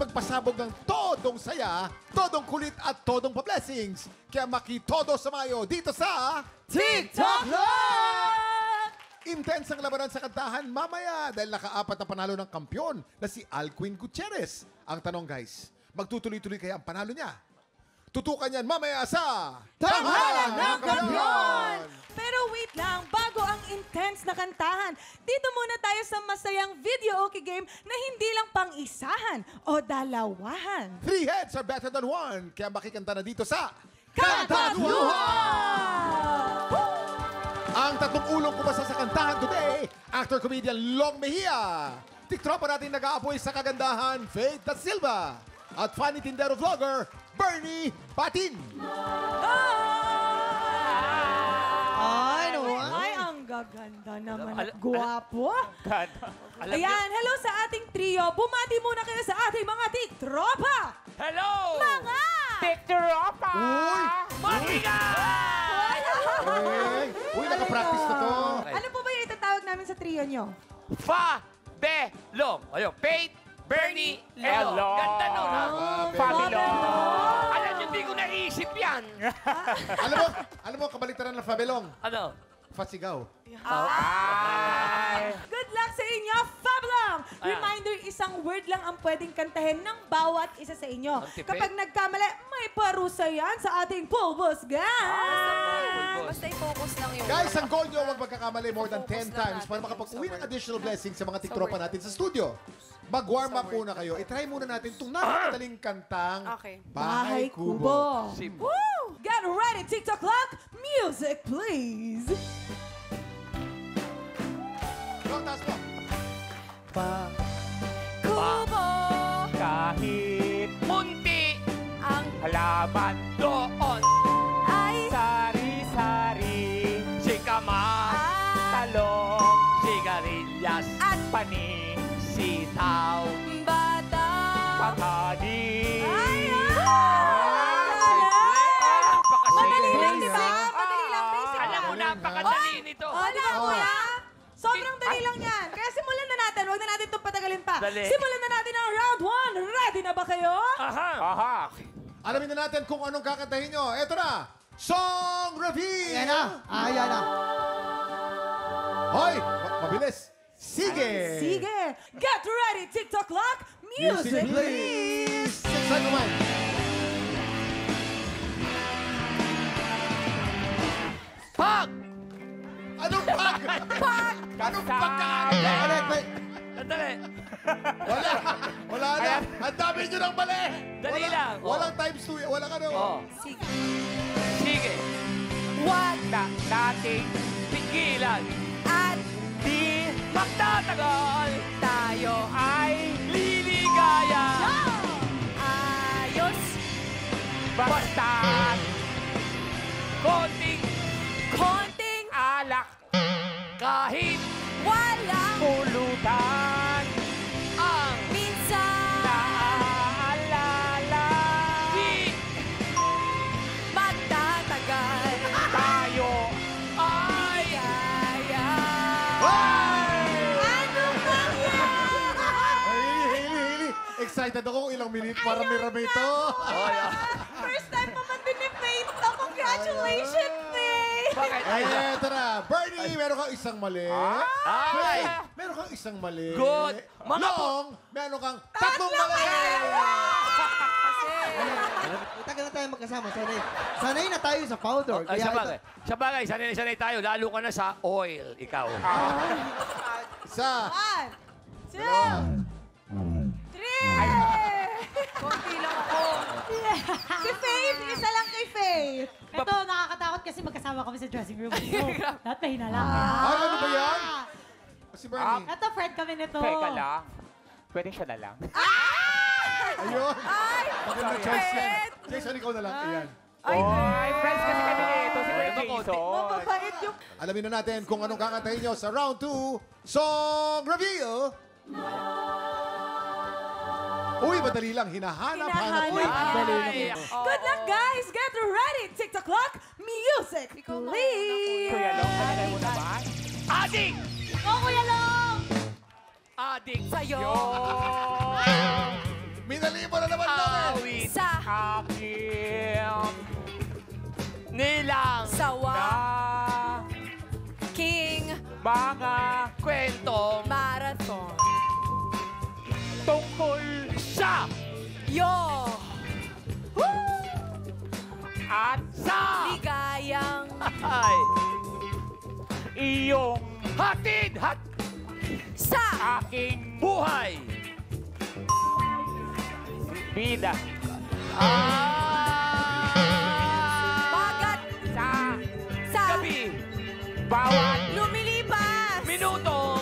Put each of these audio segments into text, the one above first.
magpasabog ng todong saya, todong kulit at todong pa-blessings. Kaya makitodo sa Mayo dito sa TikTok Live! Intense ang labanan sa kantahan mamaya dahil nakaapat na panalo ng kampyon na si Alquin Gutierrez. Ang tanong guys, magtutuloy-tuloy kaya ang panalo niya? Tutukan yan mamaya sa Tanghalan ng Kampiyon! Pero wait lang, bago ang intense na kantahan, dito muna tayo sa masayang video okay game na hindi lang pang-isahan o dalawahan. 3 heads are better than 1. Kaya makikanta na dito sa Kantatluhan! Ang tatlong ulong kumasa sa kantahan today, actor-comedian Long Mejia, tiktropa natin nag-aapoy sa kagandahan, Faith Da Silva, at funny tindero vlogger, Bernie Patin. Ay, no. Ay, ang gaganda naman at guwapo. Ayan, hello sa ating trio. Bumati muna kayo sa ating mga tiktropa. Hello! Mga! Tiktropa! Uy! Uy, nakapractice na to. Ano po ba yung itatawag namin sa trio nyo? Fa-be-long. Ayun, Faith, Bernie, Elo. Ganda nun, ha? Fabelong. Alam niyo, hindi ko naisip yan. alam mo, kabaliktaran ng Fabelong. Ano? Fasigaw. Good luck sa inyo, Fabulong! Ayan. Reminder, isang word lang ang pwedeng kantahin ng bawat isa sa inyo. Ang tipid. Kapag nagkamali, may parusa yan sa ating Pulbos Gang! Basta i-focus lang yung... Guys, ang goal nyo, huwag magkakamali more than 10 Focus lang times natin para makapag-uwi sa ng word. additional blessings sa mga Sa tiktropa word. natin sa studio. Mag-warm up muna kayo. I-try muna natin itong napakadaling kantang Okay. Bahay Kubo. Simple. Woo! Get ready, TikTok clock! Music, please! Go, taas mo. Kubo! Kahit munti Ang halaman doon. ay... Sari-sari, sikamas, talong, sigarilyas, At panisitaw, bata... pagkanin. Ay, Napakasimple. Madali lang, di ba? Basic. Madali lang, basic Alam mo, lang. napakadali nito. O, di ba, kuya? Sobrang dali lang yan. Kaya simulan na natin. Huwag na natin itong patagalin pa. Dali. Simulan na natin ang round 1. Ready na ba kayo? Aha. Aha. Alamin na natin kung anong kakantahin nyo. Eto na, Song Reveal! Ayan na. Ayan na. Hoy, mabilis. Sige! Sige. Get ready, TikTok clock. Music, please. Saan naman? Pag! Anong pag? Pag! Anong pagkakakala? Sandali. Wala na. Ang dami nyo ng mali. Dali lang. Walang times 2. Walang ano. Oh. Sige. Sige. Huwag Nating pigilan. at Di magtatagal. tayo Ay liligaya. ayos Basta konting konting alak. Kahit walang pulutan. Ang minsan naaalala. Di magtatagal tayo ay kaya Ano Hailey. Excited ako kung ilang minute para may rami ito. First time naman din ni Faith. Congratulations, Faith. bakit? Ay, eto na. Bernie, meron kang isang mali. Ay! Faith, meron kang isang mali. Good. Mga Long, meron kang tatlong mali. Tagal na tayo magkasama. Sanay na tayo sa powder. Ay, sa bagay, sanay tayo. Lalo ka na sa oil, ikaw. Isa. 1, 2, 3. konti lang ako Si Faith, isa lang kay Faith. Ito, nakakatakot kasi magkasama kami sa dressing room. So, lahat mahina lang. Ay, ano ba yan? Si Bernie. Ito, friend kami nito. Teka lang. Pwede siya na lang. Ayun. ay Maganda choice yan. Jason, ikaw na lang. Ayan. Ay, friends kasi kami nito. Si Kuya Jason. Mababait yung... Alamin na natin kung anong kakantahin nyo sa round 2. Song Reveal! Uy, madali lang. Hinahanap-hanap. Uy, madali lang. Good luck, guys. Get ready. TikTok clock. Music, please. Kuya Long, palagay mo naman. Adik! Oh, Kuya Long! Adik sa'yo. Minali Dali mo na naman, Lover. Awit Sa aking nilang Sawa. na King mga kwentong Marathon. tungkol sa Yo! at sa Ligayang ay iyong hatid sa aking buhay. Bida. bagat Sa sa gabi, bawat lumilipas. minutong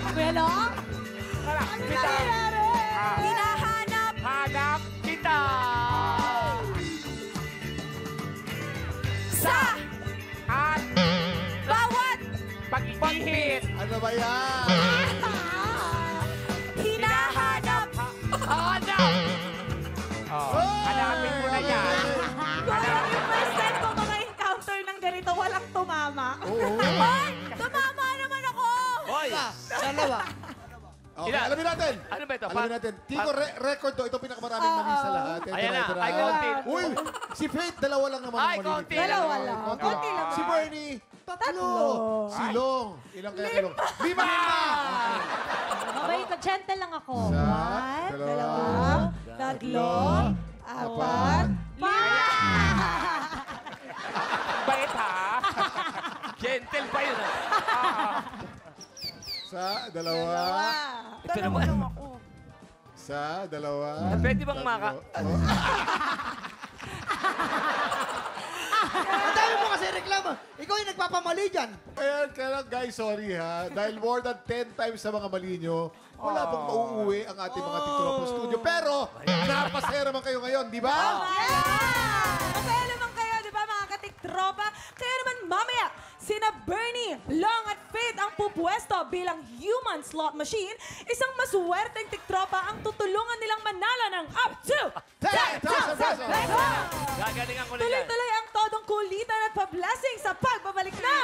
Kuya Long? kita, Hinahanap hanap kita. sa At bawat pag-ihit, Ano ba yan? hinahanap. hanap. Oh, hanapin mo na yan. Kuya, yung first time ko mga encounter ng ganito, walang tumama. Oo. Ay, tumama naman ako. Hoy, Dalawa. Okay, Ilan? alamin natin. ano ba ito? Alamin natin. Tiko, record to. Ito pinakamaraming mali sa lahat. Ito Ayan na, ito ay konti. Uy, si Faith, dalawa lang naman ang Ay, mali. konti. Dalawa lang. Konti lang. Si Bernie, tatlo. Si Long, ilang kaya kay Long? 5 Mabay ko, gentle lang ako. Isa, dalawa, tatlo, apat, Bait ha? Gentle pa yun ha? Sa, dalawa, Ito naman. sa, dalawa. Pwede bang maka... Ang dami mo kasi reklamo. Ikaw yung nagpapamali dyan. Ayan, kaya lang guys, sorry ha. Dahil more than 10 times sa mga mali nyo, wala pong mauuwi ang ating mga tiktropa studio. Pero, napasaya naman kayo ngayon, di ba? Masaya naman kayo, di ba mga katiktropa? Kaya naman mamaya, sina Bernie, Long at Faith ang pupwesto bilang human slot machine. Isang maswerteng tiktropa ang tutulungan nilang manalo ng up to 10,000 pesos! Gagalingan ko na yan. Tuloy-tuloy ang todong kulitan at pa-blessing sa pagbabalik na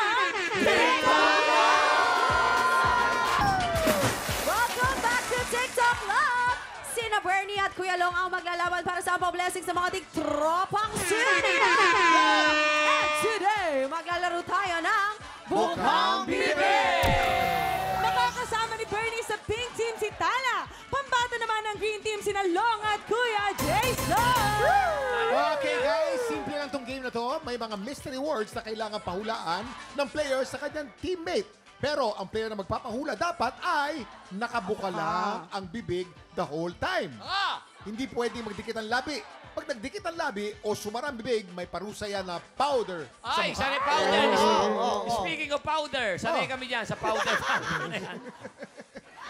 Welcome back to TikTok Love! Sina Bernie at Kuya Long ang maglalaban para sa blessing sa mga tigtropang city. And today, maglalaro tayo ng Bukang Bibig! Makakasama ni Bernie sa pink team si Tala. Pambato naman ng green team sina Long at Kuya Jason. Okay guys, simple lang tong game na to. May mga mystery words na kailangan pahulaan ng player sa kanyang teammate. Pero ang player na magpapahula dapat ay nakabuka lang ang bibig the whole time. Hindi pwedeng magdikit ang labi. Pag nagdikit ang labi o sumara ang bibig, may parusa yan na powder sa Ay, mukha. sanay powder. Speaking of powder, sanay kami dyan sa powder.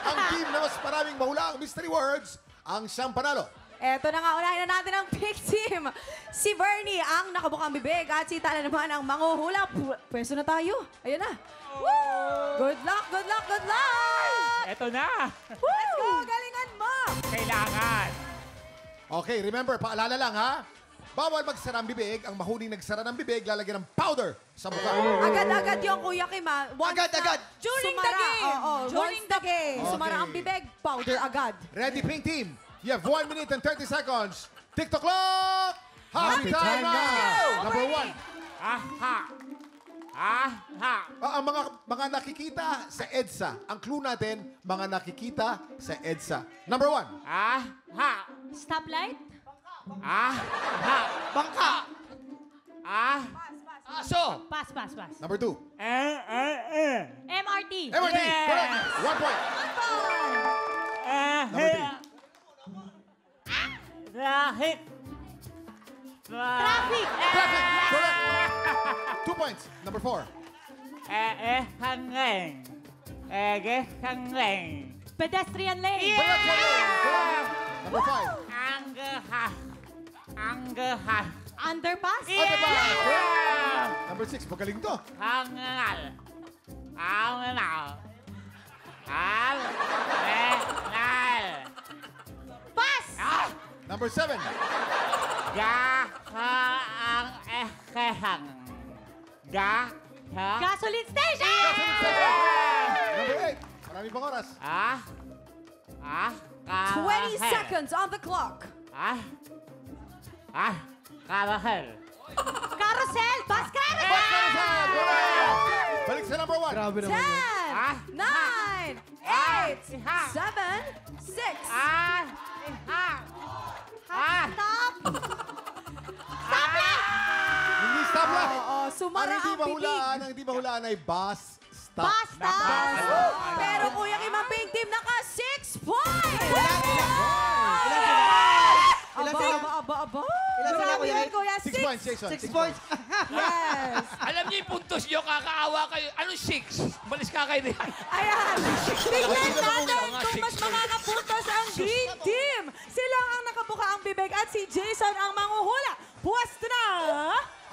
Ang team na mas maraming mahula ang mystery words, ang siyang panalo. Eto na nga, unahin na natin ang pick team. Si Bernie ang nakabukang bibig at si Tala naman ang manguhula. Pwesto na tayo. Ayan na. Woo! Good luck, good luck, good luck! Eto na. Let's go! Galingan mo! Kailangan. Okay, remember, paalala lang ha. Bawal magsara ang bibig. Ang mahuling nagsara ng bibig, lalagyan ng powder sa mukha. Agad-agad yung Kuya Kim, ha? Once Agad-agad. na During the sumara, game. oo, During once the na game. Sumara Okay. ang bibig, powder agad. Ready, pink team? You have 1 minute and 30 seconds. TikTok clock! Happy time now! Number 1. Aha. Aha. Ang mga nakikita sa EDSA. Ang clue natin, mga nakikita sa EDSA. Number 1. Aha. Stoplight? Aha. Bangka. Aso. Pass, pass, pass. Number 2. MRT. MRT. Correct. 1 point. Number 3. Traffic. Traffic. Traffic. Correct. 2 points. Number 4. Pedestrian lane. Correct. Number 5. Underpass. Number 6. Magaling to. Pass. Number 7. Gasoline station. Number 8. Maraming pang oras. 20 seconds on the clock. Carahel. Carousel! Bus carousel! Bus carousel! Correct! Balik sa number 1. Grabe naman yan. 10, 9, 8, 7, 6. Stop! Hindi stop lang. Oo, sumara ang bibig. Ang hindi mahulaan ay bus stop. Basta! Pero Kuya Kim, ang pink team naka 6 points! Ilan sila? Aba. Ilan sila, Kuya Kim? Kuya, 6 points, Jason. 6 points. Yes. Alam niyo yung puntos niyo, kakaawa kayo. Anong 6? Balis ka kayo din. Ayan. Tignan natin Mga kung mas 6. makakapuntos ang Green Team. Sila ang nakabuka ang bibig at si Jason ang manguhula. Pwesto na!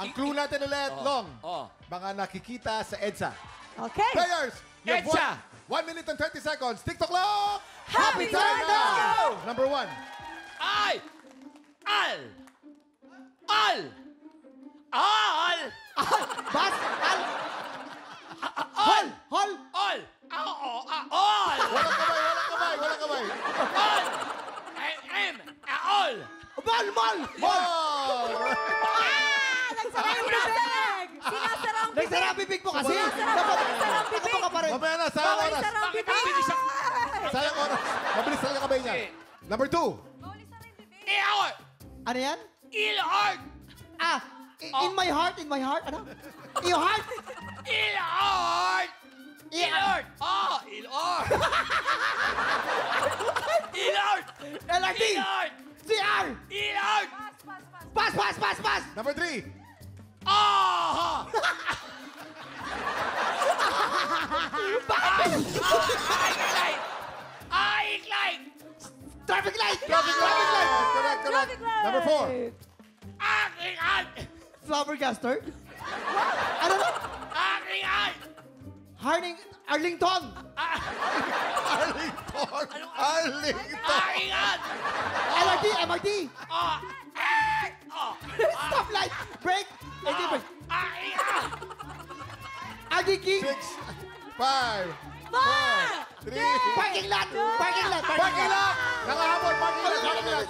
Ang clue natin ulit, Long. Oh. Mga nakikita sa EDSA. Okay. Players, you have EDSA. 1 minute and 30 seconds. TikTok clock! Happy time now! now! Number 1. Al! Bus. Hol. Hol. All! Walang kamay. All! All! Ball. Ball. Ball! Nagsara ang bibig! Sinasara ang bibig! Nagsara ang bibig mo kasi. Sinasara ang bibig! Nakabuka pa rin. Mamaya na, sayang Bawal oras. sara ang Bakit bibig! mabilis ang... Sayang oras. Mabilis talaga kamay niya. Number 2. Ilord! Ano yan? Ilord! In my heart. Ano? In your heart. Ilord! Ilord! Oh! Ilord! Ilord! LRT. Ilord! CR. Ilord! Pass. Number 3. Oh! Aiklight! Traffic light. Correct. Traffic light! Number 4. Aking an! Flabbergaster. Ano na? Aking an! Arlington. Arlington. Aking an! LRT. MRT. Oh! Stoplight. Brake. Hindi brake. Aking an! RD King. 6, 5, 4, 3. Parking lot. Parking lot! Nakahabol, parking lot.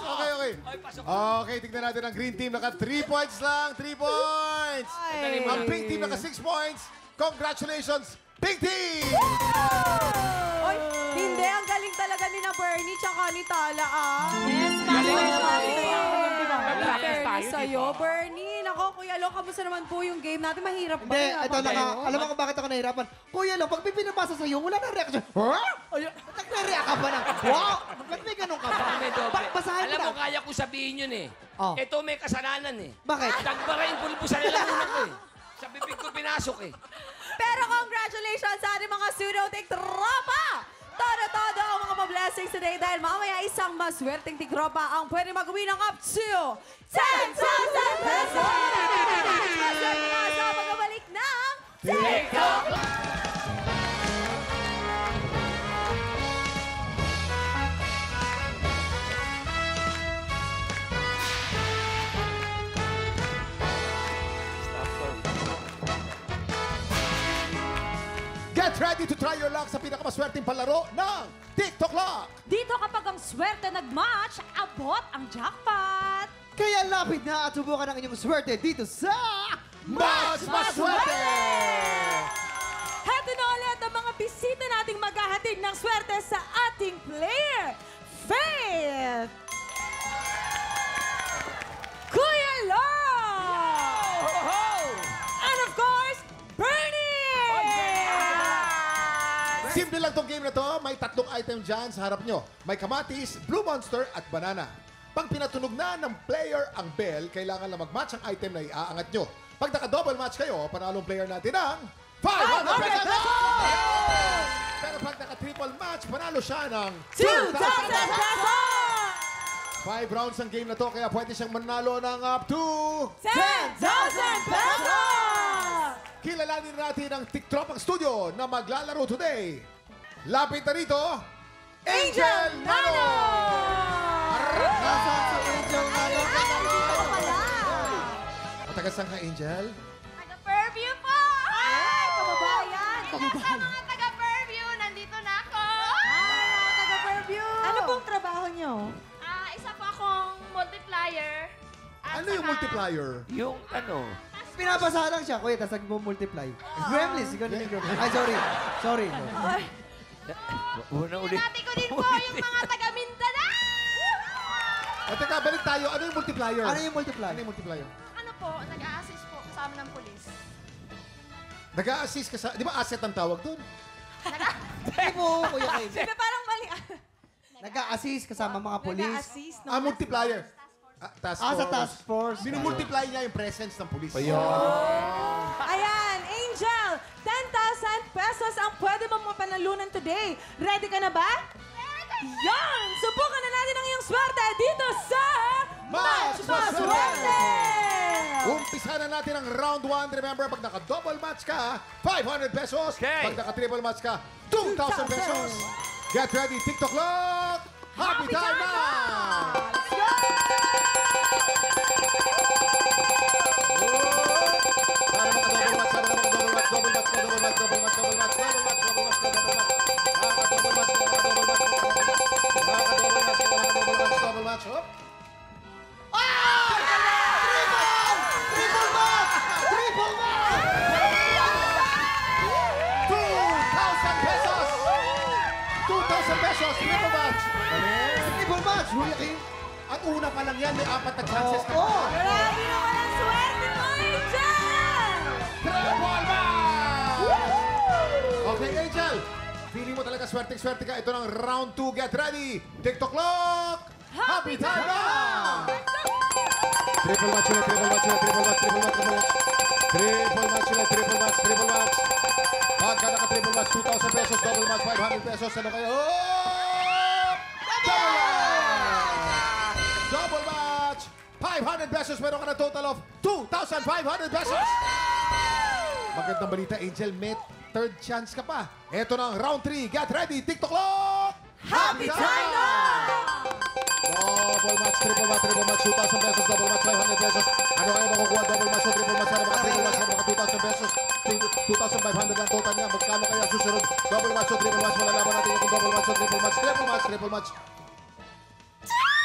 Okay. Ay, pasok. Okay, tignan natin ang green team. Naka 3 points lang. 3 points. Ang pink team naka 6 points. Congratulations, pink team! Oy, hindi. Ang galing talaga ni na Bernie tsaka ni Tala, Yes, Fairness sa'yo, Bernie. Nako, Kuya Lo, kamusta naman po yung game natin? Mahirap ba? Hindi, Mahirapan ito na nga. kayo? Alam mo kung bakit ako nahirapan? Kuya lang, pag may pinabasa sa'yo, wala na reaction. Nagre-react ka pa na. Wow! Ba't may ganun ka pa? May doble. Basahin Alam mo mo, na. kaya ko sabihin yun eh. Oh. Ito may kasalanan eh. Bakit? Dagbara yung pulbusan nila muna ko eh. Sa bibig ko pinasok eh. Pero congratulations sa ating mga pseudo-tik tropa! Todo ang mga blessings today dahil mamaya isang maswerteng tikropa ang pwede mag-uwi ng up to 10,000 pesos! Maswerte na sa pagbabalik ng TikTok! Get ready to try your luck sa pinakamaswerteng palaro ng TikTok Lock! Dito kapag ang swerte nag-match, abot ang jackpot! Kaya lapit na at subukan ang inyong swerte dito sa... Mas Maswerte! Heto na ulit ang mga bisita nating maghahatid ng swerte sa ating player, Faith! Kuya Long! And of course, Bernie! Simple lang tong game na to. May 3 item dyan sa harap nyo. May kamatis, blue monster, at banana. Pag pinatunog na ng player ang bell, kailangan lang mag-match ang item na iaangat nyo. Pag naka-double match kayo, panalong player natin ang 500 pesos! Pero pag naka-triple match, panalo siya ng 2,000 pesos! 5 rounds ang game na to, kaya pwede siyang manalo ng up to... 10,000 pesos! Kilalanin natin ang TikTok studio na maglalaro today. Lapit na rito, Angel Nano! Nasaan si Angel Nano? Matagas ka, Angel? Taga-Fairview po! Ay, kababayan! Sa mga taga-Fairview, nandito na ako! Ay, mga taga-Fairview! Ano multiplier? Yung ano, Pinabasa lang siya, kuya, tapos nag-multiply. Gremlins, ikaw na yung gremlins. Ay, sorry. Sorry. una ulit. Pinati ko din po yung mga taga Mindanao! At teka, balik tayo. Ano yung multiplier? Ano yung multiply? Ano yung multiplier? Ano po, nag-a-assist po kasama ng polis. Nag-a-assist ka sa... Di ba asset ang tawag doon? Hindi po, kuya Kim. Siyempre, parang mali. Nag-a-assist kasama mga polis. Nag-a-assist, no? Multiplier. Task Sa force. task force. Minumultiply niya yung presence ng pulis. Ayan, Angel, 10,000 pesos ang pwede mong mapanalunan today. Ready ka na ba? Yan! Subukan na natin ang iyong swerte dito sa Match Maswerte! Umpisa na natin ang round 1. Remember, pag naka-double match ka, 500 pesos. Okay. Pag naka-triple match ka, 2,000 pesos. Get ready, TikTok clock! Happy time na! Let's go! Sana maka-double match, sana maka-double match, double match, double match, double match, double match, double match, double match, double match. Maka-double match, maka-double match, maka-double match, maka-double match, double match. Hop! Triple match! Triple match! 2,000 pesos! 2,000 pesos, triple match! Triple match! Kuya Kim. Ang una pa lang yan, may 4 na chances ka. Oo. Grabe naman ang swerte mo, Angel! Triple match! Okay, Angel. Feeling mo talaga swerte-swerte ka. Ito ng round 2. Get ready. TikTok clock. Happy time na! Triple match ulit, triple match ulit, triple match, triple match, triple match. Triple match ulit, triple match, triple match. Pagka naka-triple match, 2,000 pesos. Double match, 500 pesos. Ano kayo? Oh! Double match! Double match! 500 pesos. Meron ka na total of 2,500 pesos. Magandang balita, Angel. May third chance ka pa. Ito na ang round 3. Get ready. TikTok clock! Happy time na! Double match, triple match, 2,000 pesos, double match, 500 pesos. Ano kayo makukuha? Double match o triple match? Sana maka-triple match, sana maka-2,000 pesos. 2,500 lang total niya. Magkano kaya susunod? Double match o triple match? Malalaman natin kung double match o triple match. Triple match, triple match.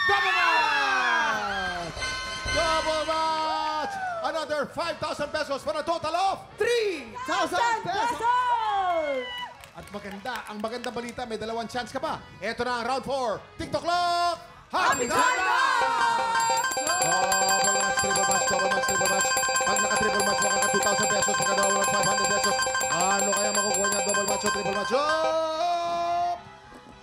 Double match! Double match! Another 5,000 pesos for a total of 3,000 pesos! At ang magandang balita, may 2 chance ka pa. Ito na ang round 4. TikTok clock! Happy time na! Double match, triple match, double match, triple match. Pag naka-triple match, makaka 2,000 pesos. Pagka double match, 500 pesos. Ano kaya makukuha niya? Double match o triple match? Oh!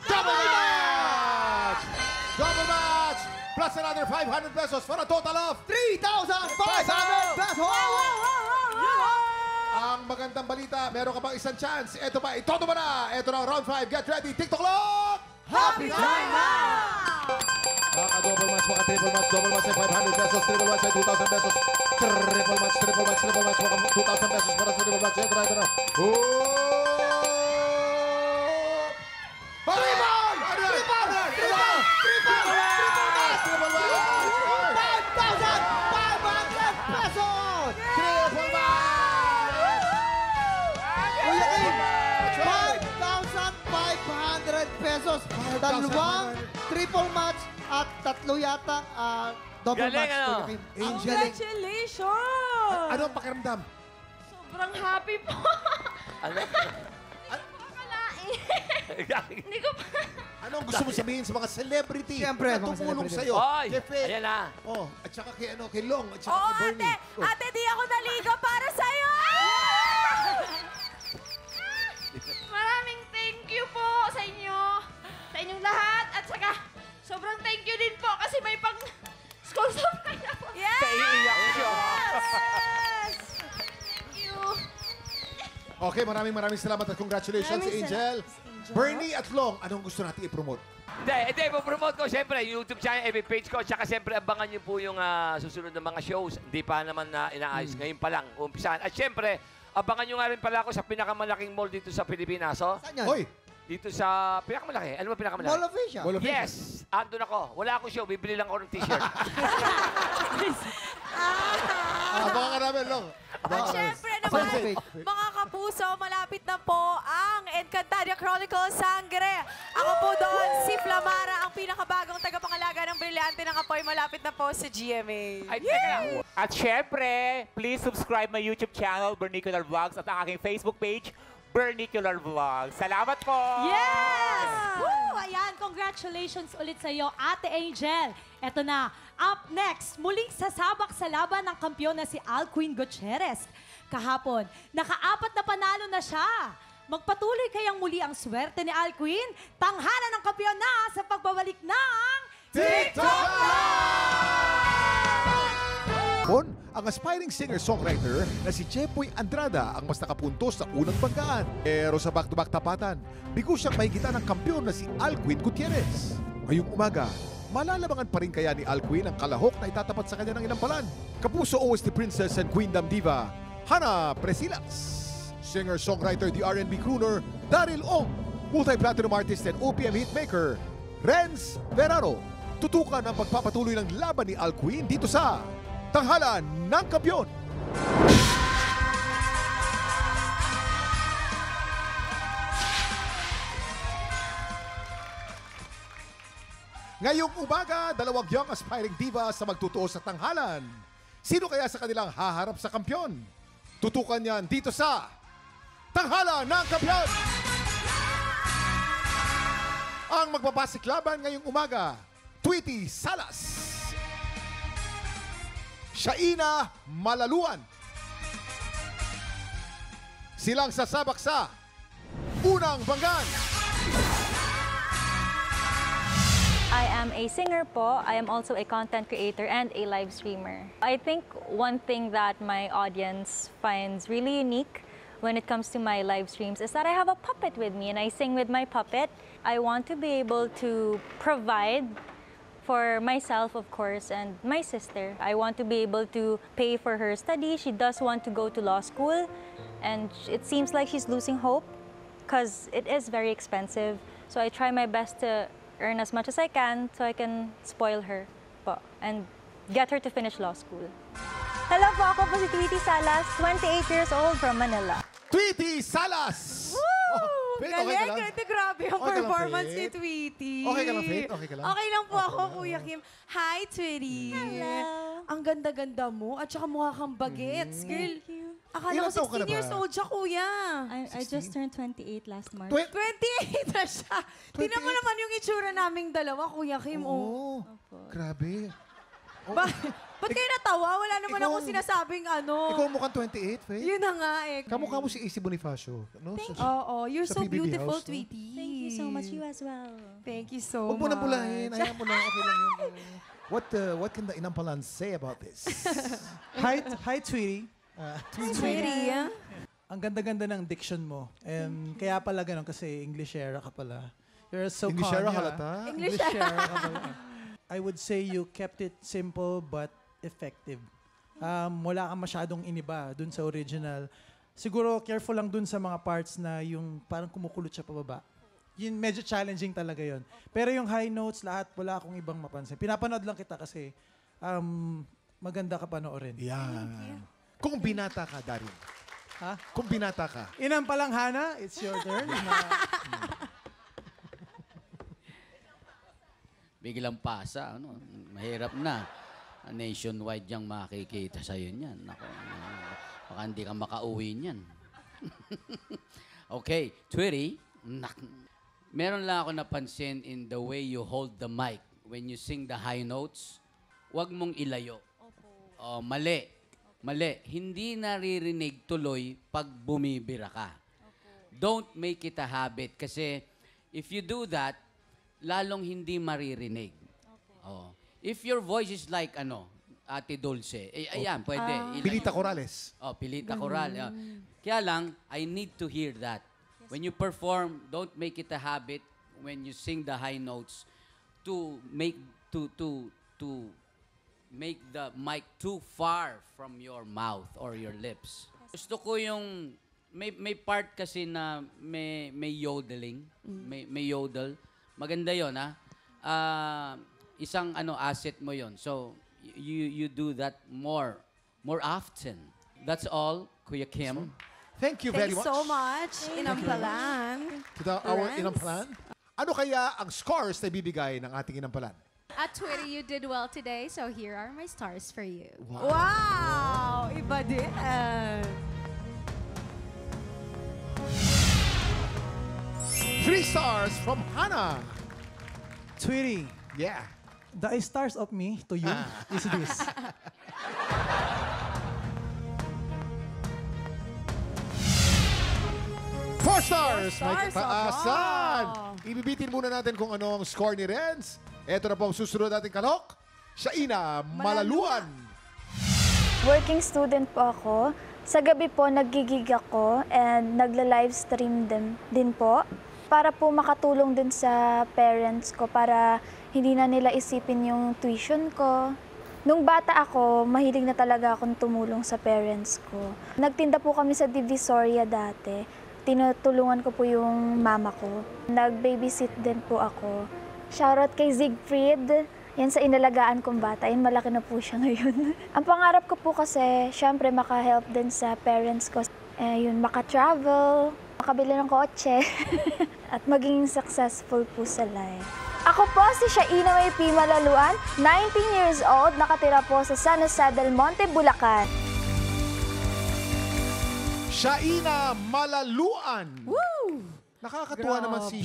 Double match! Double match! Plus another 500 pesos for a total of 3,500 pesos! Ang magandang balita, meron ka pang isang chance. Ito pa, ito ba na? Ito na ang round 5. Get ready, TikTok clock! Happy time na! Maka-double match, maka-triple match, double match ay 500 pesos, triple match ay 2,000 pesos, triple match, triple match, triple match, maka 2,000 pesos para sa triple match. Ito na. Triple! Triple match! 5,500 pesos! Triple match! Kuya Kim, 5,500 pesos. 2 triple match at 3 yata double Galing, match. ano? Kuya Kim. Angel. Congratulations! Ano ang pakiramdam? Sobrang happy po. Ano? Akalain. Hindi ko pa. Ano ang gusto mo sabihin sa mga celebrity Siyempre, na mga tumulong celebrity. sa'yo? Oy, Kay Faye. ayan na. Oh, at saka kay Long, at saka Oo, kay Bernie. ate! Ate, di ako naligo para sa'yo! Maraming thank you po sa inyo. Sa inyong lahat. At saka, sobrang thank you din po kasi may pang school supply na po. Yes! Iiyak siya. Thank you. Okay, maraming salamat at congratulations, Maraming Angel. salamat, Angel. Bernie at Long, anong gusto natin i-promote? Hindi, ipopromote ko siyempre YouTube channel, FB page ko, tsaka siyempre abangan niyo po yung susunod na mga shows. Hindi pa naman na inaayos, ngayon pa lang, umpisahan. At siyempre, abangan niyo nga rin pala ako sa pinakamalaking mall dito sa Pilipinas, oh. Saan yan? Hoy, Dito sa pinakamalaki. Ano ba pinakamalaki? Mall of Asia. Mall of Asia. Yes! Andun ako. Wala akong show. Bibili lang ako ng t-shirt. abangan ka namin, Long. At syempre, naman, Fake. mga kapuso, malapit na po ang Encantadia Chronicles Sangre. Ako po doon, si Flamara, ang pinakabagong tagapangalaga ng Brilyante ng Apoy. Malapit na po sa GMA. Ay, teka lang. At syempre, please subscribe my YouTube channel, Bernicular Vlogs, at ang aking Facebook page, Bernicular Vlogs. Salamat po! Yes! Woo! Ayan, congratulations ulit sa iyo, Ate Angel. Eto na, up next, muling sasabak sa laban ng kampiyon na si Alcuin Gutierrez. Kahapon, naka-4 na panalo na siya. Magpatuloy kayang muli ang swerte ni Alcuin? Tanghalan ng kampiyon na sa pagbabalik ng TikTok ang aspiring singer-songwriter na si Chepoy Andrada ang mas nakapuntos sa unang banggaan. Pero sa back-to-back tapatan, bigo siyang mahigitan ng kampiyon na si Alcuin Gutierrez. Ngayong umaga, malalabangan pa rin kaya ni Alcuin ang kalahok na itatapat sa kanya ng inampalan. Kapuso OST Princess and Queendom Diva, Hana Presilas. Singer-songwriter, the R&B crooner, Daryl Ong. Multi-platinum artist and OPM hitmaker, Renz Verano. Tutukan ang pagpapatuloy ng laban ni Alcuin dito sa Tanghalan ng Kampiyon. Ngayong umaga, dalawang young aspiring divas sa magtutuo sa tanghalan. Sino kaya sa kanilang haharap sa kampiyon? Tutukan yan dito sa Tanghalan ng Kampiyon. Ang magbabasik laban ngayong umaga, Tweety Salas, Shaina Malaluan. Silang sasabak sa unang banggan. I am a singer po. I am also a content creator and a live streamer. I think one thing that my audience finds really unique when it comes to my live streams is that I have a puppet with me and I sing with my puppet. I want to be able to provide for myself, of course, and my sister. I want to be able to pay for her study. She does want to go to law school, and it seems like she's losing hope because it is very expensive. So I try my best to earn as much as I can so I can spoil her po, and get her to finish law school. Hello po, ako po si Tweety Salas, 28 years old from Manila. Tweety Salas! Oh, Faith, okay ka lang? Galing, grabe ang Okay ka lang, performance ni Faith? Tweety. Okay ka lang, Faith? Okay ka lang? Okay lang po ako, Kuya Kim. Hi, Tweety. Hello. Ang ganda-ganda mo at saka mukha kang bagets. Girl, akala Ilang ko taon ka na 16 years ba? old siya, Kuya. I just turned 28 last March. 28 na siya. Tingnan mo naman yung itsura naming dalawa, Kuya Kim. Oo. Grabe. Ba't kayo natawa? Wala naman Ikaw- ako sinasabing ano. Ikaw mukhang 28, Faith. Yun na nga eh. Kamukha mo si AC Bonifacio. No? Oo, you're Sa so PBB beautiful, house, no? Tweety. Thank you so much. You as well. Thank you so Huwag mo much. nang bulahin. Hayaan mo na. Okay lang yun. What can the inampalan say about this? Hi, Tweety. Tweety, ah. Ang ganda-ganda ng diction mo. Kaya pala ganun kasi Englishera ka pala. You're so Englishera calm, halata? Englishera ka pala. I would say you kept it simple but effective. Wala kang masyadong iniba dun sa original. Siguro careful lang dun sa mga parts na yung parang kumukulot siya pababa. Yun, medyo challenging talaga yon. Pero yung high notes, lahat, wala akong ibang mapansin. Pinapanood lang kita kasi maganda ka panoorin. Yan. Kung binata ka, Darin. Ha? Kung binata ka. Inam pa lang, Hana. It's your turn. Biglang pasa, ano, mahirap na. Nationwide yung makikita sa'yo niyan. Nako, baka hindi ka makauwi niyan. Okay, Tweety, meron lang ako napansin in the way you hold the mic when you sing the high notes. Huwag mong ilayo. Oh, mali. Mali. Hindi naririnig tuloy pag bumibira ka. Don't make it a habit kasi if you do that, lalong hindi maririnig. Oh. If your voice is like Ate Dulce, ayan, pwede. Pilita Corrales. Oh, Pilita Coral. Kaya lang, I need to hear that. When you perform, don't make it a habit when you sing the high notes to make make the mic too far from your mouth or your lips. Gusto ko yung may part kasi na may yodeling, may yodel. Maganda 'yon, ha. Isang asset mo 'yon. So you do that more often. That's all, Kuya Kim. Thank you very Thanks much. so much, Inampalan. Our inampalan. Ano kaya ang scores na ibibigay ng ating inampalan? At Twitter, you did well today, so here are my stars for you. Wow! Iba din. 3 stars from Hannah. Tweety, Yeah. the stars of me to you is this. Four stars! Four May stars, kataasan! aba. Ibibitin muna natin kung ano ang score ni Renz. Ito na po ang susunod nating kalok. Shaina Malaluan. Working student po ako. Sa gabi po, nagigig ako and nagla-livestream din po para po makatulong din sa parents ko para hindi na nila isipin yung tuition ko. Nung bata ako, mahilig na talaga akong tumulong sa parents ko. Nagtinda po kami sa Divisoria dati. Tinutulungan ko po yung mama ko. Nag-babysit din po ako. Shoutout kay Siegfried. Yan sa inalagaan kong bata. Yan, malaki na po siya ngayon. Ang pangarap ko po kasi, syempre, maka-help din sa parents ko. Yun, maka-travel, makabili ng kotse, at maging successful po sa life. Ako po si Shaina May P. Malaluan, 19 years old, nakatira po sa San Jose del Monte, Bulacan. Shaina Malaluan. Woo! Nakakatuwa naman Grabe,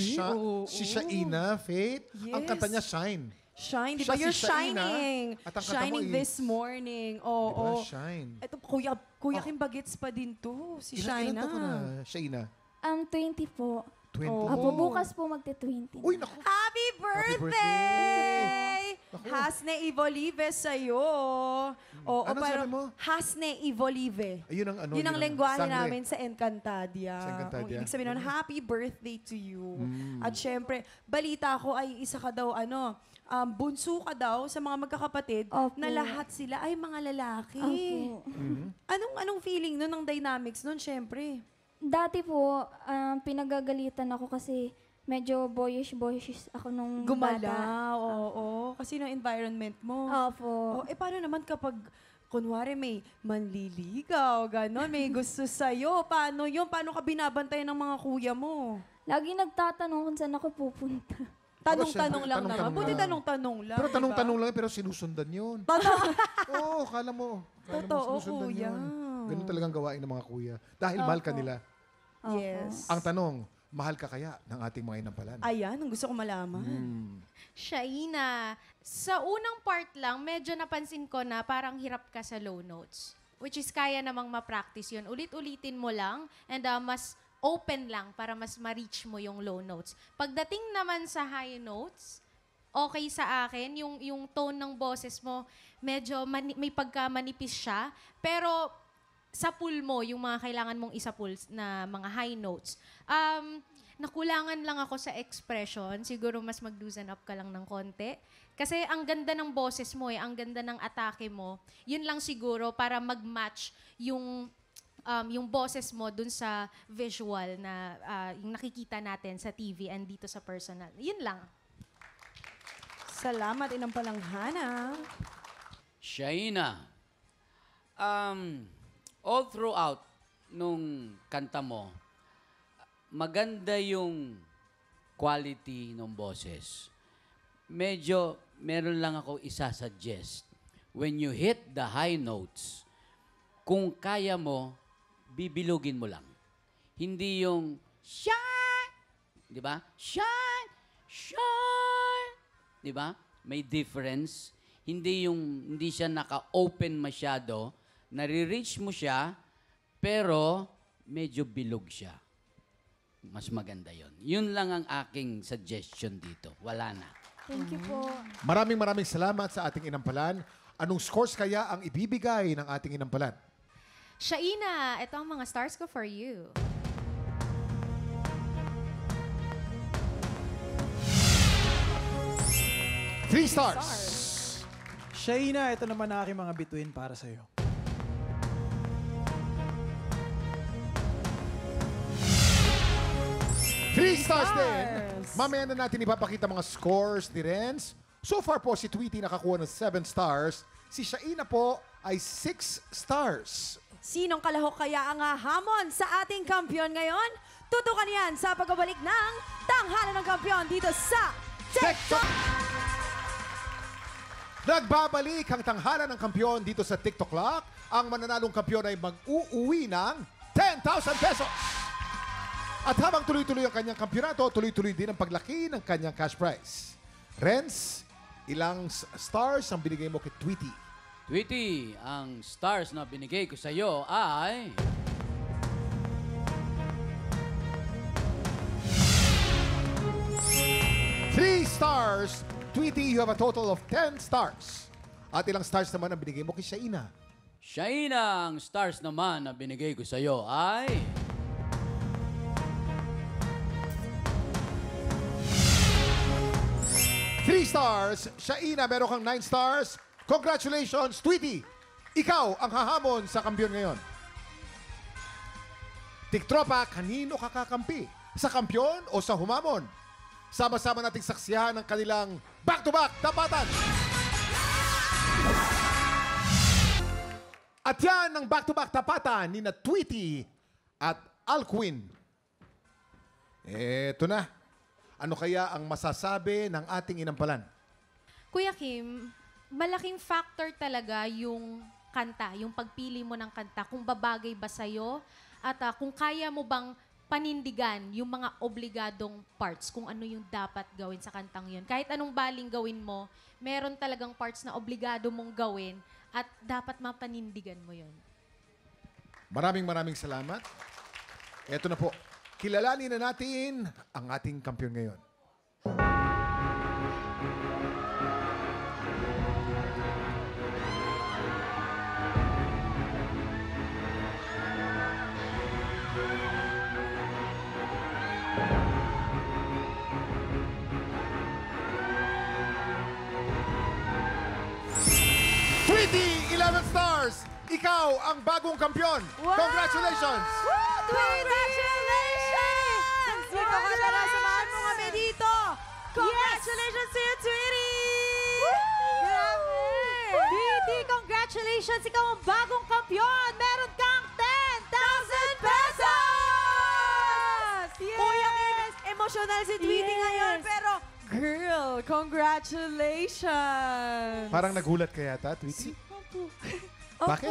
si Shaina, Faith. Ang Yes. kanta niya, Shine. Shine, di Siya ba? si You're Shaina, shining. at ang kanta mo Shining is- this morning. Diba? Oo. Shine. Ito, Kuya Kim Bagets pa din to, si Ilan Shaina. taon ka na, Shaina? 20 po. 20. Apo, bukas po magte-20. Uy, naku. Happy birthday! Hasne Ivolive sa'yo. Oo, Anong pero sabi mo? Hasne Ivolive. Ayun ang ano. Yun ang lengguwahe sangre. namin sa Encantadia. Sa Encantadia. Ang ibig sabihin nun, happy birthday to you. At syempre, balita ko ay isa ka daw, bunso ka daw sa mga magkakapatid Opo. na lahat sila ay mga lalaki. Opo. Anong feeling nun, ng dynamics nun, syempre? Dati po, pinagagalitan ako kasi medyo boyish ako nung bata. Gumalaw, oo. Kasi ng environment mo. Opo. Paano naman kapag, kunwari may manliligaw, gano'n, may gusto sa'yo, paano yun? Paano ka binabantayan ng mga kuya mo? Lagi nagtatanong kung saan ako pupunta. Tanong-tanong lang Tanong-tanong naman. Buti lang. tanong-tanong lang. Pero di ba? tanong-tanong lang, pero sinusundan yun. Oo, kala mo. Totoo, sinusundan kuya. yun. Ganun talagang gawain ng mga kuya. Dahil mahal ka nila. Yes. Ang tanong, mahal ka kaya ng ating mga inampalan? Ayan, ang gusto ko malaman. Shaina, sa unang part lang, medyo napansin ko na parang hirap ka sa low notes. Which is kaya namang ma-practice yun. Ulit-ulitin mo lang and mas open lang para mas ma-reach mo yung low notes. Pagdating naman sa high notes, okay sa akin, yung tone ng boses mo, medyo may pagka-manipis siya. Pero sa pool mo, yung mga kailangan mong isa-pool na mga high notes, nakulangan lang ako sa expression. Siguro mas mag-loosen up ka lang ng konti. Kasi ang ganda ng boses mo ang ganda ng atake mo. Yun lang siguro para mag-match yung boses mo dun sa visual na yung nakikita natin sa TV and dito sa personal. Yun lang. Salamat, Inampalanghana. Shaina, all throughout nung kanta mo, maganda yung quality ng boses. Medyo, meron lang ako isa-suggest. When you hit the high notes, kung kaya mo, bibilugin mo lang. Hindi yung shine, di ba? Shine, shine, di ba? May difference. Hindi siya naka-open masyado. Nare-reach mo siya, pero medyo bilog siya. Mas maganda yon. Yun lang ang aking suggestion dito. Wala na. Thank you po. Maraming salamat sa ating inampalan. Anong scores kaya ang ibibigay ng ating inampalan? Shaina, ito ang mga stars ko for you. Three stars. Shaina, ito naman ang aking mga bituin para sa'yo. Three stars din. Mamaya na natin ipapakita mga scores ni Renz. So far po, si Tweety nakakuha ng 7 stars. Si Shaina po ay 6 stars. Sinong kalahok kaya ang hahamon sa ating kampiyon ngayon? Tutukan yan sa pagbabalik ng Tanghalan ng Kampiyon dito sa TikTok! Nagbabalik ang Tanghalan ng Kampiyon dito sa TikTok Lock. Ang mananalong kampiyon ay mag-uuwi ng 10,000 pesos. At habang tuloy-tuloy ang kanyang kampyonato, tuloy-tuloy din ang paglaki ng kanyang cash prize. Renz, ilang stars ang binigay mo kay Tweety? Tweety, ang stars na binigay ko sa iyo ay... 3 stars. Tweety, you have a total of 10 stars. At ilang stars naman ang binigay mo kay Shaina? Shaina, ang stars naman na binigay ko sa iyo ay... 3 stars. Shaina, meron kang 9 stars. Congratulations, Tweety. Ikaw ang hahamon sa kampiyon ngayon. Tiktropa, kanino ka kakampi? Sa kampiyon o sa humamon? Sama-sama nating saksiyahan ang kanilang back-to-back tapatan. At yan ang back-to-back tapatan ni na Tweety at Alcuin. Eto na. Ano kaya ang masasabi ng ating inampalan? Kuya Kim, malaking factor talaga yung kanta, yung pagpili mo ng kanta, kung babagay ba sa'yo, at kung kaya mo bang panindigan yung mga obligadong parts, kung ano yung dapat gawin sa kantang yun. Kahit anong baling gawin mo, meron talagang parts na obligado mong gawin at dapat mapanindigan mo yun. Maraming salamat. Eto na po. Kilalanin na natin ang ating kampiyon ngayon. Tweety, 11 stars! Ikaw ang bagong kampiyon! Wow! Congratulations! Congratulations! Dito ka tara, samahan mo kami dito! Congratulations to you, Tweety! Grabe! Tweety, congratulations! Ikaw ang bagong kampiyon! Meron kang 10,000 pesos! Kuya Kim, emotional si Tweety Yes. ngayon, pero girl, congratulations! Parang nagulat ka yata, Tweety? Bakit?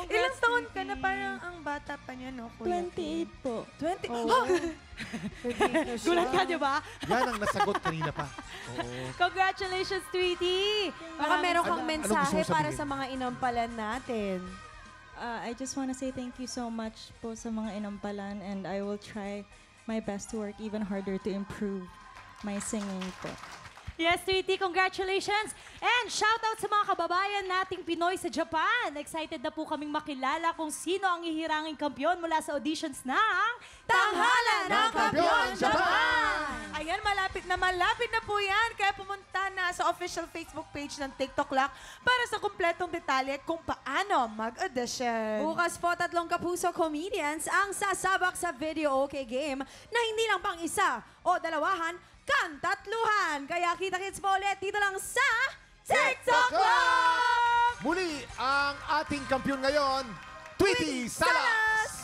Ilang taon ka na? Parang ang bata pa niya, no? 28 po. 20? Oh. Gulat ka, di ba? Yan ang nasagot kanina pa. Congratulations, Tweety! Baka meron kang Ano gusto mensahe mong para sabihin? sa mga inampalan natin. I just want to say thank you so much po sa mga inampalan, and I will try my best to work even harder to improve my singing po. Yes, Tweety, congratulations! And shout out sa mga kababayan nating Pinoy sa Japan. Excited na po kaming makilala kung sino ang ihiranging kampiyon mula sa auditions ng Tanghalan ng Kampiyon Japan! Ayan, malapit na po yan. Kaya pumunta na sa official Facebook page ng TikTok Lock para sa kumpletong detalye kung paano mag-audition. Bukas po 3 kapuso comedians ang sasabak sa video okay game na hindi lang pang isa o dalawahan, kantatluhan. Kaya kita-kits po ulit dito lang sa TikTok Lock! Muli, ang ating kampiyon ngayon, Tweety Salas!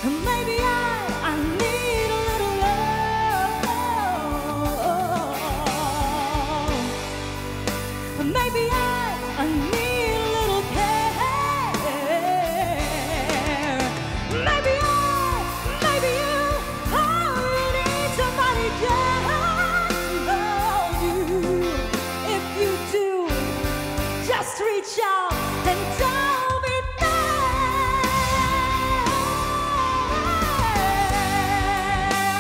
Maybe I need a little love. Maybe I need a little care. Maybe you, all need somebody just love you. If you do, just reach out and touch.